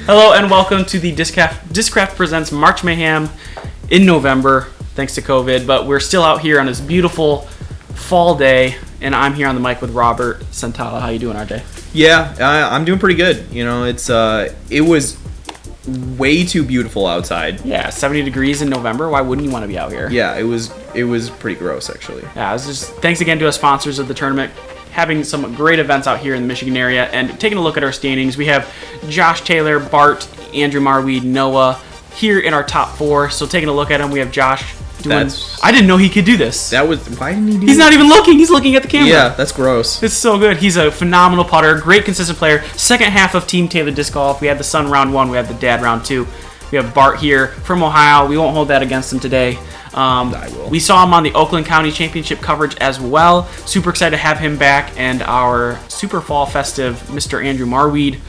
Hello and welcome to the Discraft Presents March Mayhem in November, thanks to COVID, but we're still out here on this beautiful fall day, and I'm here on the mic with Robert Santala. How you doing, RJ? Yeah, I'm doing pretty good. You know, it was way too beautiful outside. Yeah, 70 degrees in November. Why wouldn't you want to be out here? Yeah, it was pretty gross, actually. Yeah, thanks again to our sponsors of the tournament, having some great events out here in the Michigan area, and taking a look at our standings. We have Josh Taylor, Bart, Andrew Marwede, Noah here in our top four. So taking a look at them, we have Josh doing... I didn't know he could do this. Why didn't he do He's not even looking. He's looking at the camera. Yeah, that's gross. It's so good. He's a phenomenal putter, great consistent player. Second half of Team Taylor Disc Golf. We had the son round one. We had the dad round two. We have Bart here from Ohio. We won't hold that against him today. I will. We saw him on the Oakland County Championship coverage as well. Super excited to have him back, and our super fall festive Mr. Andrew Marwede.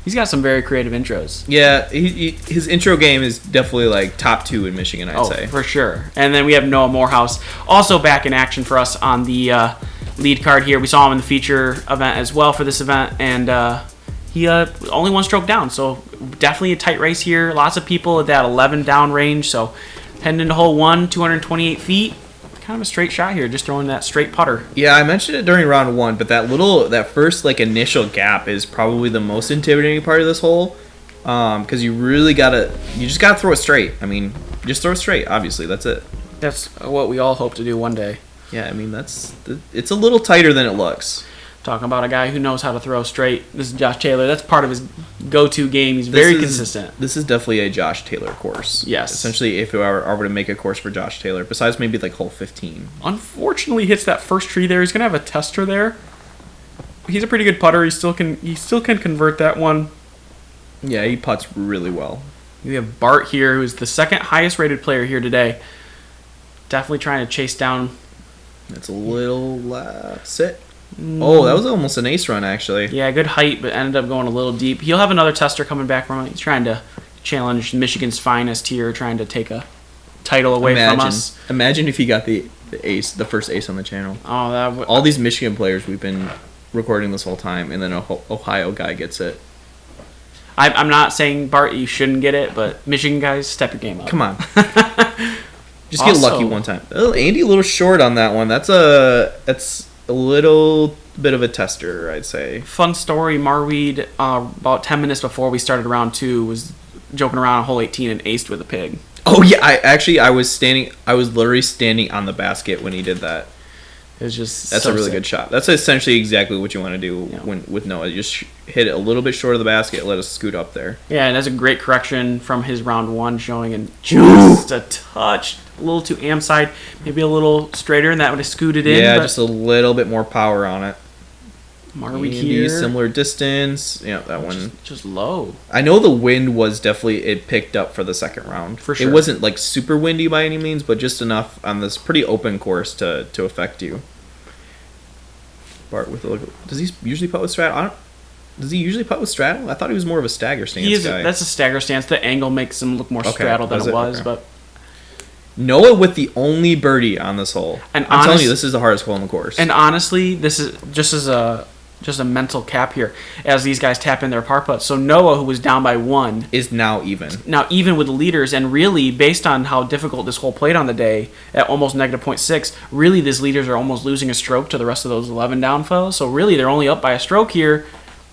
He's got some very creative intros. Yeah, his intro game is definitely like top two in Michigan, I'd say. For sure. And then we have Noah Moorehouse also back in action for us on the lead card here. We saw him in the feature event as well for this event, and he only one stroke down, so definitely a tight race here. Lots of people at that 11 down range, so heading into hole one, 228 feet. Kind of a straight shot here, just throwing that straight putter. Yeah, I mentioned it during round one, but that first like initial gap is probably the most intimidating part of this hole, because you just gotta throw it straight. I mean, just throw it straight. Obviously, that's it. That's what we all hope to do one day. Yeah, I mean it's a little tighter than it looks. Talking about a guy who knows how to throw straight. This is Josh Taylor. That's part of his go-to game. He's very consistent. This is definitely a Josh Taylor course. Yes. Essentially, if I were to make a course for Josh Taylor, besides maybe like hole 15. Unfortunately, hits that first tree there. He's gonna have a tester there. He's a pretty good putter. He still can convert that one. Yeah, he putts really well. We have Bart here, who's the second highest rated player here today. Definitely trying to chase down. It's a little left. Sit. Oh, that was almost an ace run, actually. Yeah, good height, but ended up going a little deep. He'll have another tester coming back from it. He's trying to challenge Michigan's finest here, trying to take a title away from us. Imagine if he got the first ace on the channel. Oh, all these Michigan players we've been recording this whole time, and then an Ohio guy gets it. I'm not saying, Bart, you shouldn't get it, but Michigan guys, step your game up. Come on. Just get lucky one time. Oh, Andy a little short on that one. That's a little bit of a tester, I'd say. Fun story, Marwede, about 10 minutes before we started round two, was joking around on hole 18 and aced with a pig. Oh, yeah. I was literally standing on the basket when he did that. It was just That's a really good shot. That's essentially exactly what you want to do with Noah. You just hit it a little bit short of the basket, let us scoot up there. Yeah, and that's a great correction from his round one showing, and just a touch, a little too am side, maybe a little straighter, and that would have scooted in. Yeah, just a little bit more power on it. Marwede here. Similar distance. Yeah, that one. Just low. I know the wind was definitely, it picked up for the second round. For sure. It wasn't like super windy by any means, but just enough on this pretty open course to affect you. Bart with a look. Does he usually putt with straddle? Does he usually putt with straddle? I thought he was more of a stagger stance guy. That's a stagger stance. The angle makes him look more straddle than it was. Okay. But Noah with the only birdie on this hole. And I'm telling you, this is the hardest hole in the course. And honestly, this is just a mental cap here as these guys tap in their par putts. So Noah, who was down by one, is now even with the leaders, and really based on how difficult this hole played on the day at almost negative 0.6, really these leaders are almost losing a stroke to the rest of those 11 down fellows. So really they're only up by a stroke here,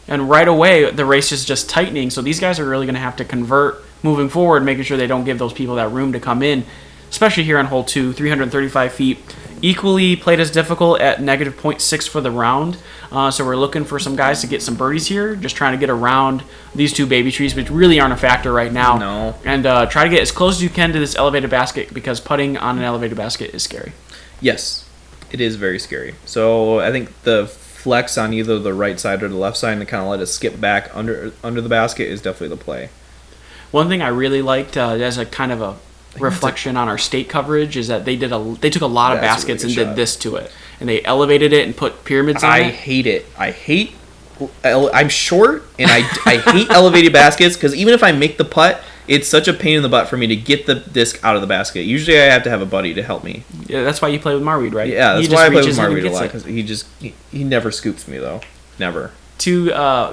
and right away the race is just tightening. So these guys are really going to have to convert moving forward, making sure they don't give those people that room to come in, especially here on hole 2, 335 feet. Equally played as difficult at negative 0.6 for the round. So we're looking for some guys to get some birdies here, just trying to get around these two baby trees, which really aren't a factor right now. No. And try to get as close as you can to this elevated basket, because putting on an elevated basket is scary. Yes, it is very scary. So I think the flex on either the right side or the left side and to kind of let it skip back under the basket is definitely the play. One thing I really liked as a kind of a reflection on our state coverage is that they took a lot of baskets and did this to it, and they elevated it and put pyramids on it. I hate it. I'm short and I hate elevated baskets, because even if I make the putt, it's such a pain in the butt for me to get the disc out of the basket. Usually I have to have a buddy to help me. Yeah, that's why you play with Marwede, right? Yeah, that's why I play with Marwede a lot, because he never scoops me though. Never. two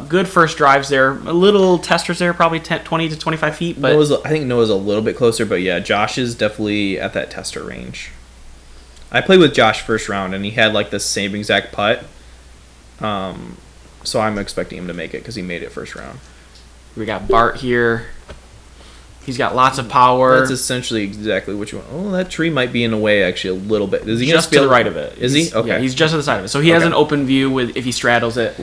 good first drives there. A little testers there, probably 20 to 25 feet. But I think Noah's a little bit closer, but yeah, Josh is definitely at that tester range. I played with Josh first round, and he had like the same exact putt. So I'm expecting him to make it because he made it first round. We got Bart here. He's got lots of power. That's essentially exactly what you want. Oh, that tree might be in the way actually a little bit. Is he just to the right of it? Is he? Okay. Yeah, he's just to the side of it. So he has an open view with if he straddles it.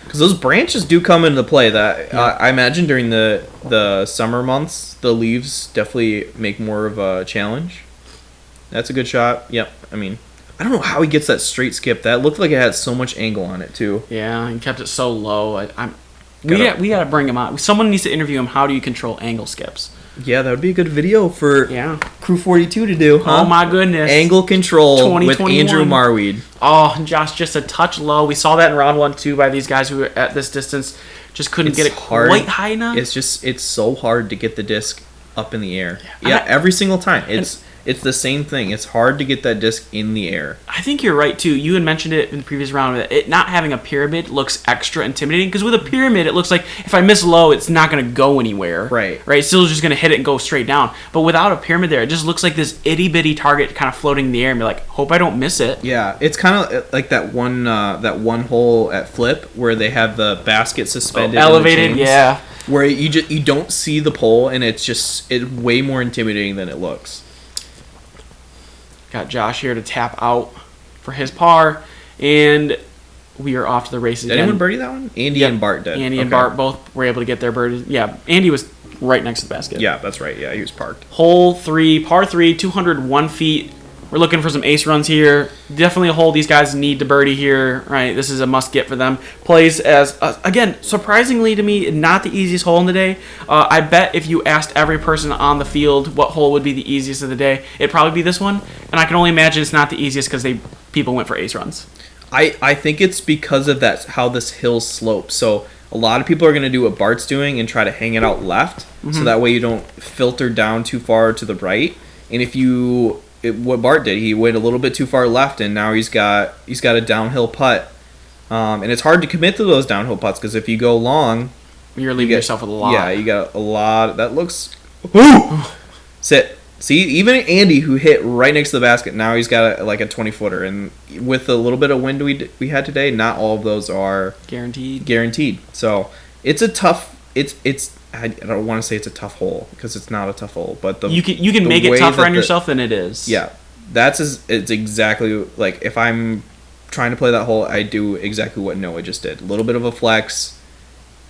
Because those branches do come into play. That I imagine during the summer months, the leaves definitely make more of a challenge. That's a good shot. Yep. I mean, I don't know how he gets that straight skip. That looked like it had so much angle on it too. Yeah, he kept it so low. We got to bring him on. Someone needs to interview him. How do you control angle skips? Yeah, that would be a good video for Crew 42 to do, huh? Oh, my goodness. Angle control with Andrew Marwede. Oh, and Josh, just a touch low. We saw that in round 1, too, by these guys who were at this distance. Just couldn't get it quite high enough. It's so hard to get the disc up in the air. Yeah, every single time. It's the same thing. It's hard to get that disc in the air. I think you're right, too. You had mentioned it in the previous round. That it not having a pyramid looks extra intimidating. Because with a pyramid, it looks like if I miss low, it's not going to go anywhere. Right. It's still just going to hit it and go straight down. But without a pyramid there, it just looks like this itty-bitty target kind of floating in the air. And you're like, hope I don't miss it. Yeah, it's kind of like that one hole at Flip where they have the basket suspended. Elevated, yeah. Where you don't see the pole, and it's way more intimidating than it looks. Got Josh here to tap out for his par, and we are off to the races Did again. anyone birdie that one? Andy and Bart did. Andy and Bart both were able to get their birdies. Yeah, Andy was right next to the basket. Yeah, that's right. Yeah, he was parked. Hole 3, par 3, 201 feet. We're looking for some ace runs here. Definitely a hole these guys need to birdie here, right? This is a must-get for them. Plays as, again, surprisingly to me, not the easiest hole in the day. I bet if you asked every person on the field what hole would be the easiest of the day, it'd probably be this one. And I can only imagine it's not the easiest because people went for ace runs. I think it's because of that how this hill slopes. So a lot of people are going to do what Bart's doing and try to hang it out left, so that way you don't filter down too far to the right. And what Bart did, he went a little bit too far left, and now he's got a downhill putt, and it's hard to commit to those downhill putts because if you go long, you're leaving yourself with a lot. Yeah, you got a lot. That looks. Ooh! Sit. See, even Andy, who hit right next to the basket, now he's got a 20-footer, and with the little bit of wind we had today, not all of those are guaranteed. So it's a tough. I don't want to say it's a tough hole because it's not a tough hole, but you can make it tougher on yourself than it is. Yeah, it's exactly like if I'm trying to play that hole, I do exactly what Noah just did. A little bit of a flex,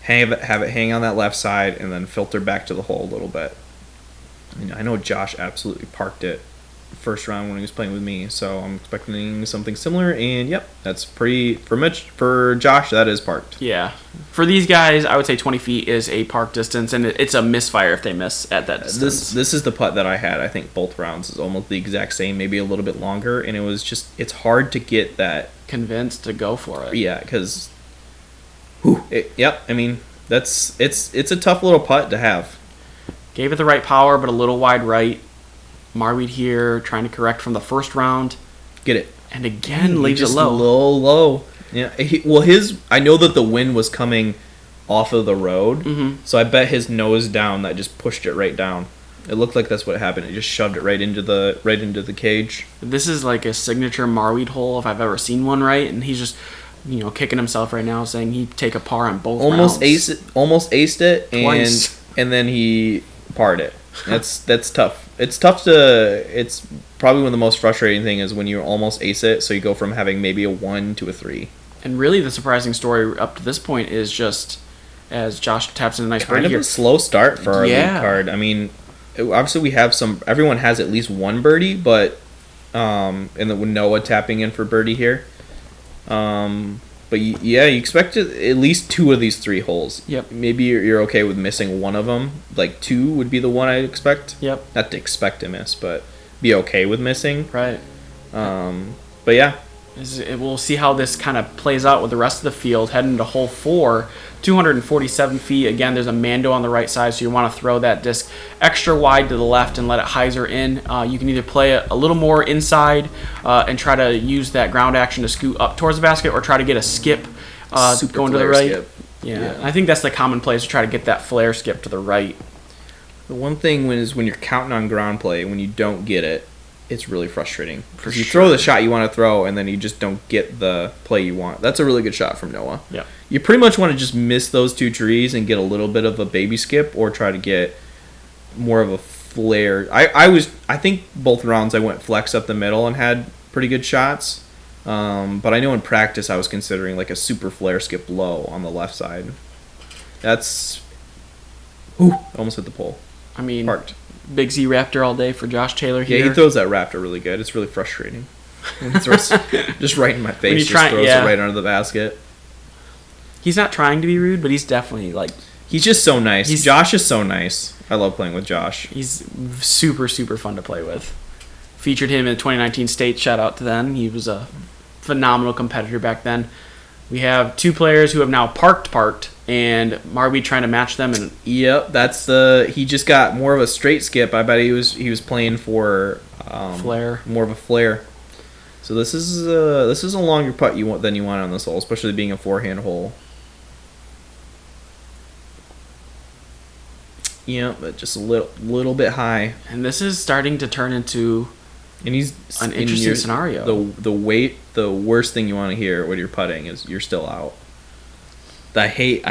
have it hang on that left side, and then filter back to the hole a little bit. I know Josh absolutely parked it first round when he was playing with me, so I'm expecting something similar, and yep, that's pretty for Josh. That is parked. Yeah, for these guys, I would say 20 feet is a park distance, and it's a misfire if they miss at that distance. This is the putt that I had. I think both rounds is almost the exact same, maybe a little bit longer, and it's hard to get that convinced to go for it. Yeah, because I mean it's a tough little putt to have. Gave it the right power, but a little wide right. Marwede here trying to correct from the first round. Get it. And again, leaves it low. A little low. Yeah. I know that the wind was coming off of the road, so I bet his nose down that just pushed it right down. It looked like that's what happened. It just shoved it right into the cage. This is like a signature Marwede hole if I've ever seen one, right? And he's just kicking himself right now, saying he'd take a par on both rounds. Almost aced it, Twice. and then he parred it. That's tough. It's probably one of the most frustrating thing is when you almost ace it, so you go from having maybe a 1 to a 3. And really the surprising story up to this point is just as Josh taps in a nice birdie here. Kind of a slow start for our lead card. I mean, obviously we have everyone has at least one birdie, but and then with Noah tapping in for birdie here. But you expect at least 2 of these 3 holes. Yep. Maybe you're okay with missing one of them. Like 2 would be the one I'd expect. Yep. Not to expect to miss, but be okay with missing. Right. But yeah. We'll see how this kind of plays out with the rest of the field. Heading to hole 4, 247 feet. Again, there's a Mando on the right side, so you want to throw that disc extra wide to the left and let it hyzer in. You can either play it a little more inside and try to use that ground action to scoot up towards the basket, or try to get a skip Super going to the flare right. skip. Yeah, I think that's the common play is to try to get that flare skip to the right. The one thing when you're counting on ground play, when you don't get it, it's really frustrating. Because you throw the shot you want to throw, and then you just don't get the play you want. That's a really good shot from Noah. Yeah. You pretty much want to just miss those 2 trees and get a little bit of a baby skip, or try to get more of a flare. I think both rounds I went flex up the middle and had pretty good shots. But I know in practice I was considering like a super flare skip low on the left side. That's... Ooh, almost hit the pole. I mean, Parked. Big Z Raptor all day for Josh Taylor here. Yeah, he throws that Raptor really good. It's really frustrating. When he throws just right in my face, throws it right under the basket. He's not trying to be rude, but he's definitely like... He's just so nice. Josh is so nice. I love playing with Josh. He's super, super fun to play with. Featured him in the 2019 state. Shout out to them. He was a phenomenal competitor back then. We have 2 players who have now parked, and Marwede trying to match them. And yep, he just got more of a straight skip. I bet he was playing for flare, more of a flare. So this is a longer putt than you want on this hole, especially being a forehand hole. Yeah, but just a little bit high. And this is starting to turn into an interesting scenario. The worst thing you want to hear when you're putting is you're still out. I hate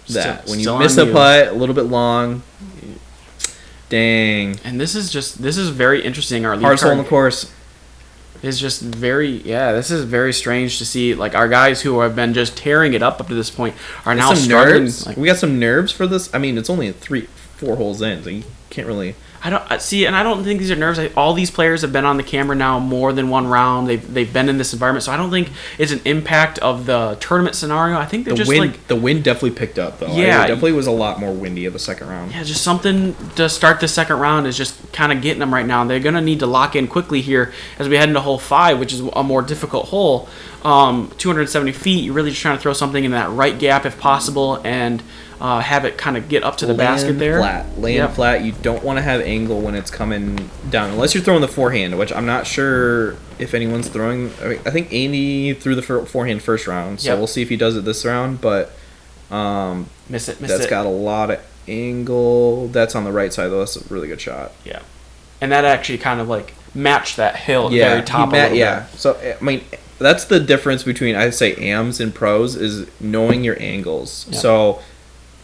that. When you miss a putt a little bit long, dang. And this is very interesting. Our lead hardest hole card in the course is just this is very strange to see. Like, our guys who have been just tearing it up to this point are now struggling. Like, we got some nerves for this. I mean, it's only 3-4 holes in, so you can't really... I don't think these are nerves. All these players have been on the camera now more than one round. They've been in this environment, so I don't think it's an impact of the tournament scenario. I think they're the wind definitely picked up though. Yeah, it definitely was a lot more windy at the second round. Yeah, just something to start the second round is just kind of getting them right now. They're gonna need to lock in quickly here as we head into hole 5, which is a more difficult hole. 270 feet. You're really just trying to throw something in that right gap if possible, and have it kind of get up to the basket there. Land flat. You don't want to have angle when it's coming down, unless you're throwing the forehand, which I'm not sure if anyone's throwing. I think Andy threw the forehand first round, so we'll see if he does it this round. But that's got a lot of angle. That's on the right side though. That's a really good shot. Yeah, and that actually kind of like matched that hill at the very top. So I mean, that's the difference between, I'd say, AMs and pros is knowing your angles. Yeah. So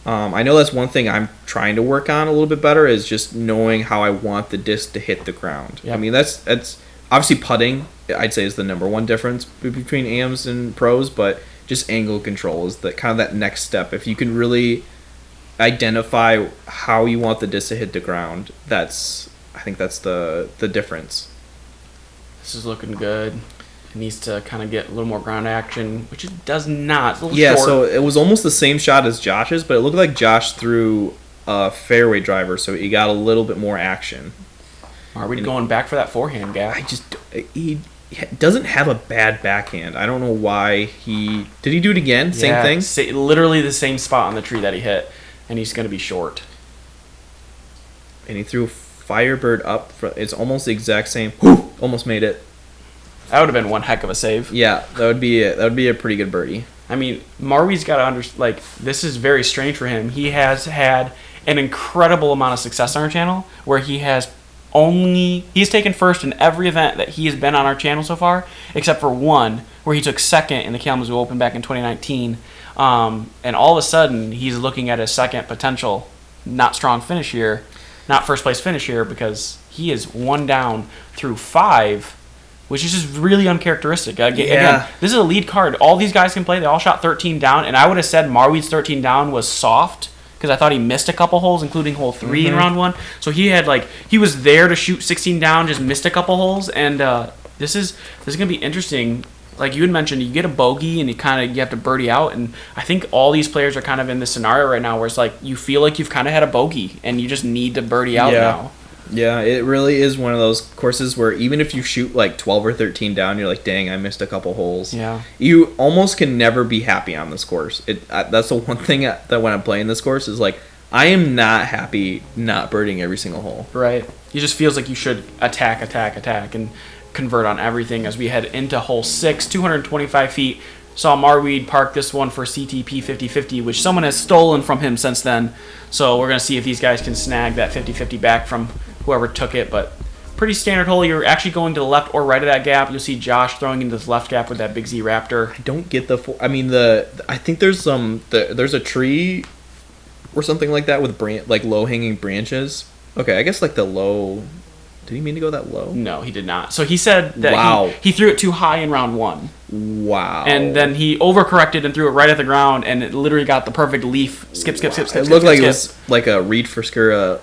I know that's one thing I'm trying to work on a little bit better, is just knowing how I want the disc to hit the ground. Yep. I mean, that's obviously putting, I'd say, is the number one difference between AMs and pros, but just angle control is the kind of that next step. If you can really identify how you want the disc to hit the ground, I think that's the difference. This is looking good. It needs to kind of get a little more ground action, which it does not. It's a little short. So it was almost the same shot as Josh's, but it looked like Josh threw a fairway driver, so he got a little bit more action. Are we going back for that forehand gap? He doesn't have a bad backhand. I don't know why did he do it again? Same thing? Literally the same spot on the tree that he hit, and he's going to be short. And he threw Firebird up. It's almost the exact same. Whew, almost made it. That would have been one heck of a save. Yeah, that would be a pretty good birdie. I mean, Marwede's got to this is very strange for him. He has had an incredible amount of success on our channel, where he's taken first in every event that he has been on our channel so far, except for one where he took second in the Kalamazoo Open back in 2019. And all of a sudden, he's looking at his second potential not first place finish here, because he is one down through 5. Which is just really uncharacteristic. Again, this is a lead card. All these guys can play. They all shot 13 down. And I would have said Marwede's 13 down was soft, because I thought he missed a couple holes, including hole 3 in round 1. So he had he was there to shoot 16 down, just missed a couple holes. And this is going to be interesting. Like you had mentioned, you get a bogey and you have to birdie out. And I think all these players are kind of in this scenario right now where it's like you feel like you've kind of had a bogey and you just need to birdie out now. Yeah, it really is one of those courses where even if you shoot 12 or 13 down, you're like, dang, I missed a couple holes. Yeah. You almost can never be happy on this course. That's the one thing that when I'm playing this course is I am not happy not birding every single hole. Right. It just feels like you should attack, and convert on everything as we head into hole 6, 225 feet, Saw Marwede park this one for CTP 50-50, which someone has stolen from him since then. So we're going to see if these guys can snag that 50-50 back from whoever took it. But pretty standard hole. You're actually going to the left or right of that gap. You'll see Josh throwing into this left gap with that Big Z Raptor. I don't get I think there's there's a tree or something like that with low-hanging branches. Okay, I guess like the low... Did he mean to go that low? No, he did not. So he said that he threw it too high in round 1. Wow. And then he overcorrected and threw it right at the ground, and it literally got the perfect leaf. Skip. It looked like it was like a Reed Frisker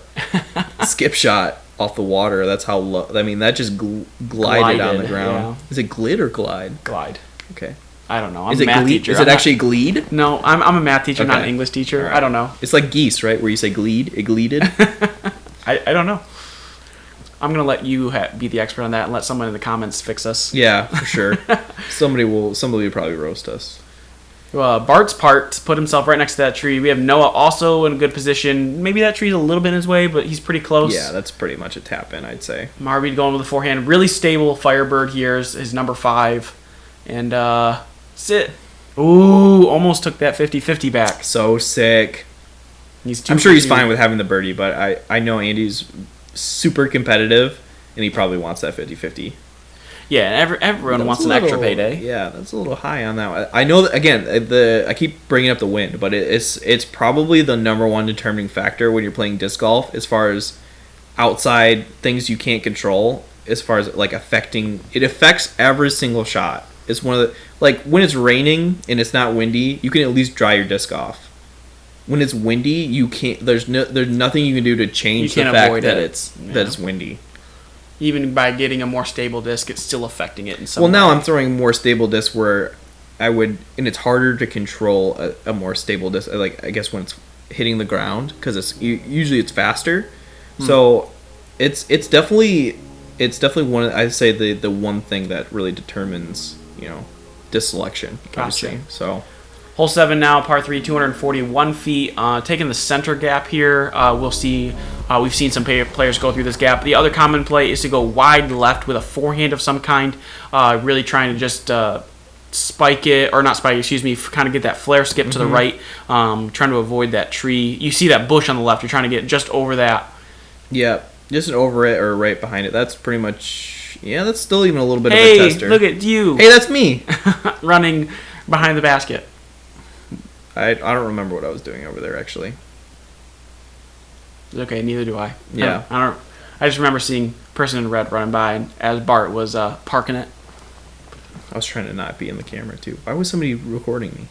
skip shot off the water. That's how low. I mean, that just glided on the ground. Yeah. Is it glid or glide? Glide. Okay. I don't know. I'm a math teacher. Is it actually glide? No, I'm a math teacher, not an English teacher. Right. I don't know. It's like geese, right? Where you say glide. It glided. I don't know. I'm going to let you be the expert on that and let someone in the comments fix us. Yeah, for sure. Somebody will probably roast us. Bart's put himself right next to that tree. We have Noah also in a good position. Maybe that tree's a little bit in his way, but he's pretty close. Yeah, that's pretty much a tap-in, I'd say. Marwede going with the forehand. Really stable Firebird here is his number 5. And sit. Ooh, almost took that 50-50 back. So sick. I'm sure he's fine with having the birdie, but I know Andy's super competitive, and he probably wants that 50-50. Yeah, and everyone wants an extra payday. Yeah, that's a little high on that one. I know that, again, I keep bringing up the wind, but it's probably the number one determining factor when you're playing disc golf as far as outside things you can't control, as far as like it affects every single shot. It's one of the, like, when it's raining and it's not windy, you can at least dry your disc off. When it's windy, you can't. There's nothing you can do to change the fact that it's windy. Even by getting a more stable disc, it's still affecting it in some way. Well, now I'm throwing more stable disc where and it's harder to control a more stable disc. Like, I guess when it's hitting the ground, because usually it's faster. So it's definitely one. I'd say the one thing that really determines disc selection. Gotcha. So. Hole 7 now, par 3, 241 feet. Taking the center gap here, we'll see. We've seen some players go through this gap. The other common play is to go wide left with a forehand of some kind, really trying to just spike it, or not spike it, excuse me, kind of get that flare skip to the right, trying to avoid that tree. You see that bush on the left, you're trying to get just over that. Yeah, just over it or right behind it. That's pretty much, that's still even a little bit of a tester. Hey, look at you. Hey, that's me. Running behind the basket. I don't remember what I was doing over there, actually. Okay, neither do I. Yeah. I just remember seeing person in red running by, and as Bart was parking it. I was trying to not be in the camera, too. Why was somebody recording me?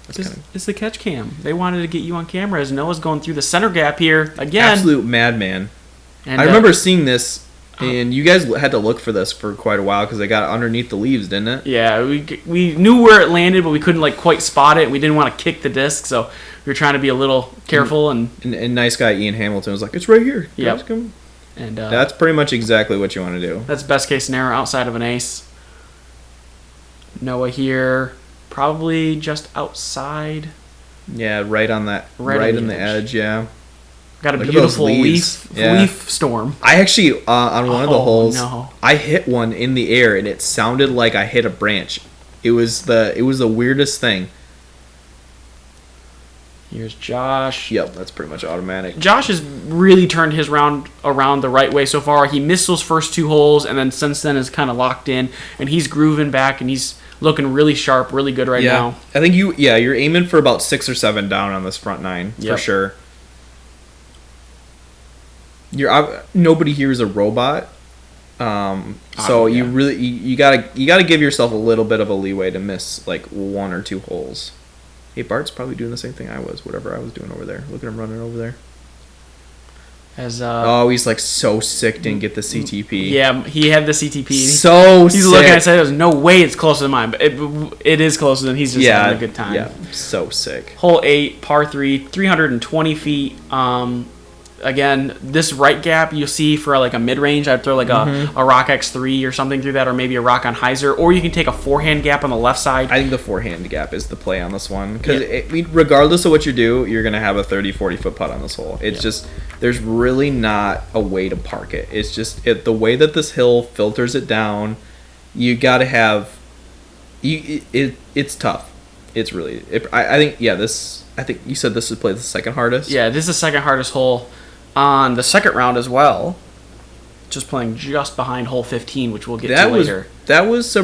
It's the catch cam. They wanted to get you on camera as Noah's going through the center gap here again. Absolute madman. And, I remember seeing this, and you guys had to look for this for quite a while because it got underneath the leaves, didn't it? Yeah, we knew where it landed, but we couldn't quite spot it. We didn't want to kick the disc, so we were trying to be a little careful. And nice guy Ian Hamilton was like, "It's right here." Yep. Come. And that's pretty much exactly what you want to do. That's best case scenario outside of an ace. Noah here, probably just outside. Yeah, right on that, right in the edge. Yeah. Got a beautiful leaf storm. I actually, on one of the holes, no. I hit one in the air, and it sounded like I hit a branch. It was the weirdest thing. Here's Josh. Yep, that's pretty much automatic. Josh has really turned his round around the right way so far. He missed those first 2 holes, and then since then is kind of locked in, and he's grooving back, and he's looking really sharp, really good right now. I think you're aiming for about 6 or 7 down on this front 9 for sure. Nobody here is a robot, so you gotta give yourself a little bit of a leeway to miss 1 or 2 holes. Hey, Bart's probably doing the same thing I was, whatever I was doing over there. Look at him running over there. He's so sick didn't get the CTP. Yeah, he had the CTP. He's sick. Looking at it, there's no way it's closer than mine, but it is closer than he's just having a good time. Yeah, so sick. Hole 8, par 3, 320 feet. Again, this right gap you'll see for a mid-range. I'd throw a Rock X3 or something through that, or maybe a Rock on Heiser, or you can take a forehand gap on the left side. I think the forehand gap is the play on this one because regardless of what you do, you're going to have a 30-40 foot putt on this hole. It's just there's really not a way to park it. It's just the way that this hill filters it down. You got to have It's tough. It's really. I think I think you said this would play the second hardest. Yeah, this is the second hardest hole on the second round as well. Just playing just behind hole 15, which we'll get to later. That was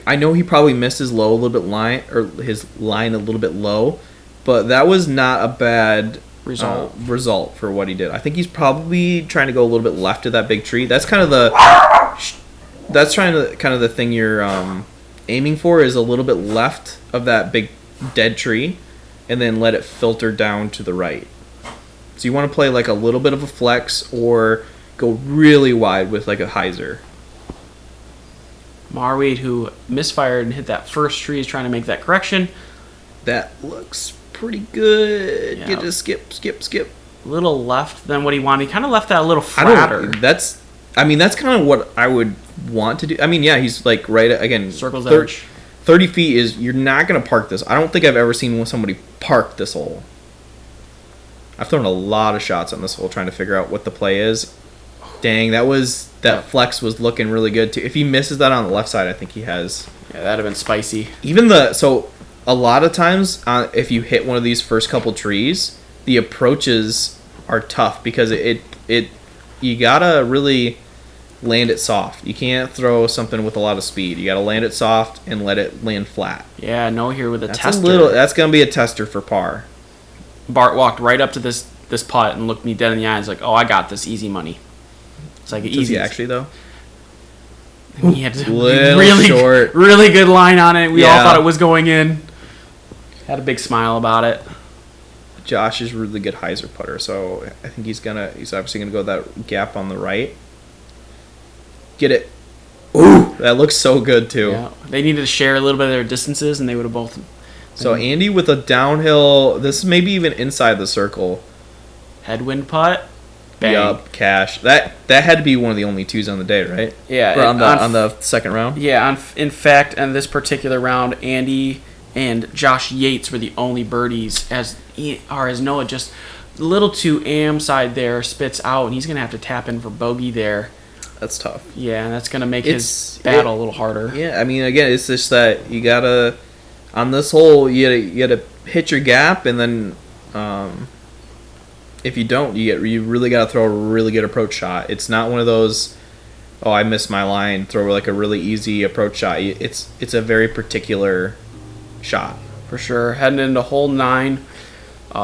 I know he probably missed his low a little bit his line a little bit low, but that was not a bad result for what he did. I think he's probably trying to go a little bit left of that big tree. That's kind of the thing you're aiming for, is a little bit left of that big dead tree, and then let it filter down to the right. So you want to play like a little bit of a flex or go really wide with like a hyzer. Marwede, who misfired and hit that first tree, is trying to make that correction. That looks pretty good. Yeah. Get to skip. A little left than what he wanted. He kind of left that a little flatter. That's kind of what I would want to do. I mean, yeah, he's like right again. Circle's edge. 30 feet is, you're not going to park this. I don't think I've ever seen somebody park this hole. I've thrown a lot of shots on this hole trying to figure out what the play is. Dang, that flex was looking really good too. If he misses that on the left side, I think he has. Yeah, that'd have been spicy. So a lot of times, if you hit one of these first couple trees, the approaches are tough because you gotta really land it soft. You can't throw something with a lot of speed. You gotta land it soft and let it land flat. Yeah, no here with a That's tester. That's gonna be a tester for par. Bart walked right up to this putt and looked me dead in the eyes like, "Oh, I got this, easy money." It's like easy. Does he actually though? He had really good line on it. We all thought it was going in. Had a big smile about it. Josh is a really good hyzer putter, so I think he's obviously gonna go that gap on the right. Get it. Ooh, that looks so good too. Yeah, they needed to share a little bit of their distances, and they would have both. So Andy with a downhill. This is maybe even inside the circle. Headwind putt. Bang. Yup, cash. That had to be one of the only twos on the day, right? Yeah, or on the second round. Yeah, in fact, on this particular round, Andy and Josh Yates were the only birdies, as Noah just a little too am side there spits out, and he's gonna have to tap in for bogey there. That's tough. Yeah, and that's gonna make his battle a little harder. Yeah, I mean, again, it's just that you gotta, on this hole, you gotta hit your gap, and then if you don't, you really gotta throw a really good approach shot. It's not one of those, oh, I missed my line, throw like a really easy approach shot. It's a very particular shot. For sure. Heading into hole 9,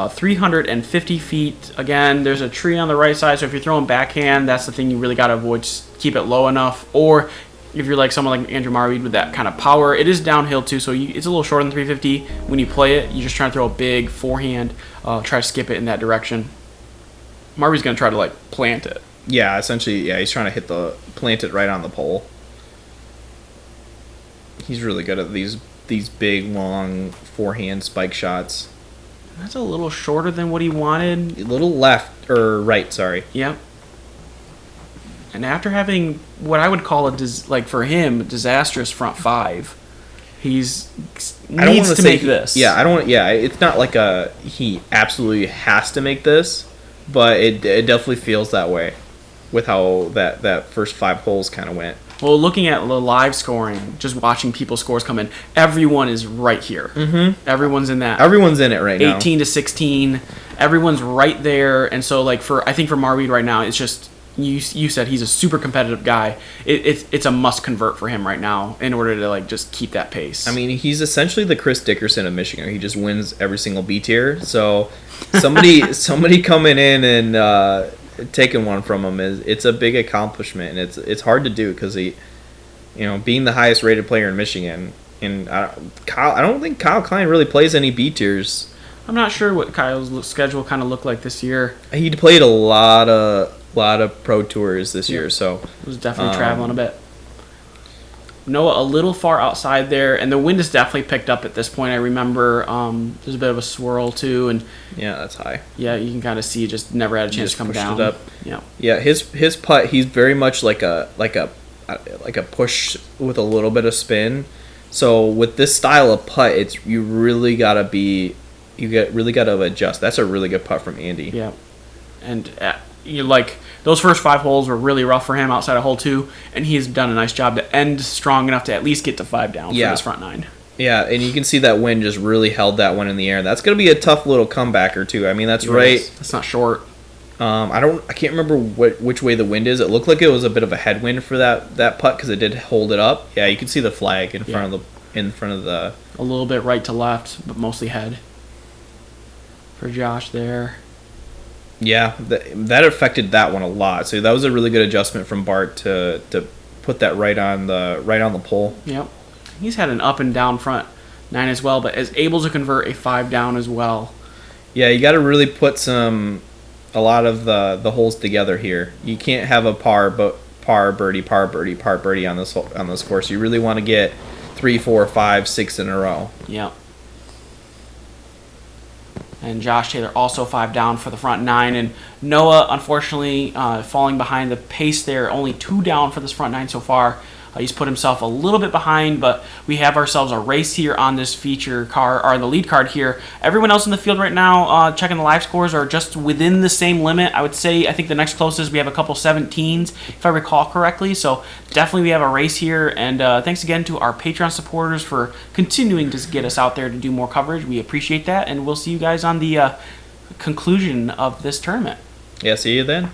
350 feet. Again, there's a tree on the right side, so if you're throwing backhand, that's the thing you really got to avoid. Just keep it low enough. Or if you're like someone like Andrew Marwede with that kind of power, it is downhill too, so it's a little shorter than 350. When you play it, you're just trying to throw a big forehand, try to skip it in that direction. Marwede's going to try to plant it. Yeah, essentially, he's trying to plant it right on the pole. He's really good at these big, long forehand spike shots. That's a little shorter than what he wanted. A little left, or right, sorry. Yep. And after having what I would call for him, a disastrous front 5, needs to make this. Yeah, it's not like he absolutely has to make this, but it definitely feels that way with how that first 5 holes kind of went. Well, looking at the live scoring, just watching people's scores come in, everyone is right here. Mm-hmm. Everyone's in that. Everyone's in it right now. 18 to 16. Everyone's right there. And so, I think for Marwede right now, it's just, you said he's a super competitive guy. It's a must convert for him right now in order to, just keep that pace. I mean, he's essentially the Chris Dickerson of Michigan. He just wins every single B tier. So somebody coming in and taking one from him it's a big accomplishment, and it's hard to do because he, being the highest rated player in Michigan, and I don't think Kyle Klein really plays any B tiers. I'm not sure what Kyle's schedule kind of looked like this year. He played a lot of pro tours this year, so he was definitely traveling a bit. Noah a little far outside there, and the wind is definitely picked up at this point. I remember there's a bit of a swirl too, and yeah, that's high. Yeah, you can kind of see just never had a chance to come down. It up. Yeah. His putt, he's very much like a push with a little bit of spin. So with this style of putt, you really gotta adjust. That's a really good putt from Andy. Yeah, and those first 5 holes were really rough for him outside of hole 2, and he's done a nice job to end strong enough to at least get to 5 down for this front 9. Yeah, and you can see that wind just really held that one in the air. That's going to be a tough little comebacker too. I mean, that's right. That's not short. I can't remember which way the wind is. It looked like it was a bit of a headwind for that putt because it did hold it up. Yeah, you can see the flag in front of the a little bit right to left, but mostly head for Josh there. Yeah, that affected that one a lot. So that was a really good adjustment from Bart to put that right on the pole. Yep. He's had an up and down front 9 as well, but is able to convert a 5 down as well. Yeah, you got to really put a lot of the holes together here. You can't have a par birdie, par birdie, par birdie on this course. You really want to get 3, 4, 5, 6 in a row. Yep. And Josh Taylor also 5 down for the front 9. And Noah, unfortunately, falling behind the pace there. Only 2 down for this front 9 so far. He's put himself a little bit behind, but we have ourselves a race here on this feature car, or the lead card here. Everyone else in the field right now, checking the live scores, are just within the same limit. I would say, I think the next closest, we have a couple 17s, if I recall correctly. So definitely we have a race here. And thanks again to our Patreon supporters for continuing to get us out there to do more coverage. We appreciate that, and we'll see you guys on the conclusion of this tournament. Yeah, see you then.